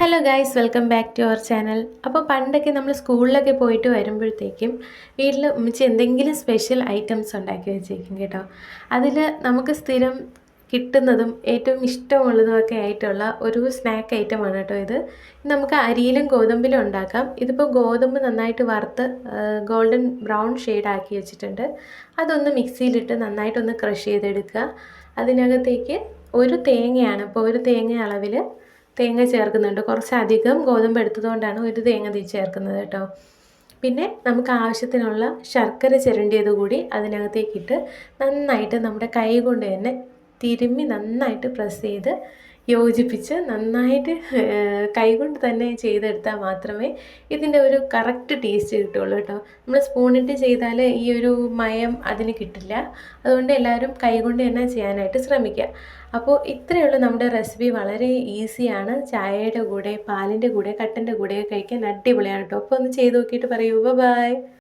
Hello guys, welcome back to our channel. അപ്പോൾ പണ്ടൊക്കെ നമ്മൾ സ്കൂളിലൊക്കെ പോയിട്ട് വരുമ്പോഴത്തേക്കും വീട്ടിൽ ഉമ്മച്ചി എന്തെങ്കിലും സ്പെഷ്യൽ ഐറ്റംസ് ഉണ്ടാക്കി വെച്ചേക്കും കേട്ടോ. അതിൽ നമുക്ക് സ്ഥിരം കിട്ടുന്നതും ഏറ്റവും ഇഷ്ടമുള്ളതുമൊക്കെ ആയിട്ടുള്ള ഒരു സ്നാക്ക് ഐറ്റമാണ് കേട്ടോ ഇത്. നമുക്ക് അരിയിലും ഗോതമ്പിലും ഉണ്ടാക്കാം. ഇതിപ്പോൾ ഗോതമ്പ് നന്നായിട്ട് വറുത്ത് ഗോൾഡൻ ബ്രൗൺ ഷെയ്ഡാക്കി വെച്ചിട്ടുണ്ട്. അതൊന്ന് മിക്സിയിലിട്ട് നന്നായിട്ടൊന്ന് ക്രഷ് ചെയ്തെടുക്കുക. അതിനകത്തേക്ക് ഒരു തേങ്ങയാണ്, ഇപ്പോൾ ഒരു തേങ്ങ അളവിൽ തേങ്ങ ചേർക്കുന്നുണ്ട്. കുറച്ചധികം ഗോതമ്പ് എടുത്തതുകൊണ്ടാണ് ഒരു തേങ്ങ ചേർക്കുന്നത് കേട്ടോ. പിന്നെ നമുക്ക് ആവശ്യത്തിനുള്ള ശർക്കര ചിരണ്ടിയത് കൂടി അതിനകത്തേക്കിട്ട് നന്നായിട്ട് നമ്മുടെ കൈ കൊണ്ട് തന്നെ തിരുമ്മി നന്നായിട്ട് പ്രസ് ചെയ്ത് യോജിപ്പിച്ച് നന്നായിട്ട് കൈകൊണ്ട് തന്നെ ചെയ്തെടുത്താൽ മാത്രമേ ഇതിൻ്റെ ഒരു കറക്റ്റ് ടേസ്റ്റ് കിട്ടുള്ളൂ കേട്ടോ. നമ്മൾ സ്പൂണിട്ട് ചെയ്താൽ ഈ ഒരു മയം അതിന് കിട്ടില്ല. അതുകൊണ്ട് എല്ലാവരും കൈകൊണ്ട് തന്നെ ചെയ്യാനായിട്ട് ശ്രമിക്കുക. അപ്പോൾ ഇത്രയേ ഉള്ളൂ നമ്മുടെ റെസിപ്പി. വളരെ ഈസിയാണ്. ചായയുടെ കൂടെ, പാലിൻ്റെ കൂടെ, കട്ടൻ്റെ കൂടെ കഴിക്കാൻ അടിപൊളിയാണ് കേട്ടോ. അപ്പോൾ ഒന്ന് ചെയ്ത് നോക്കിയിട്ട് പറയൂ. ബൈ.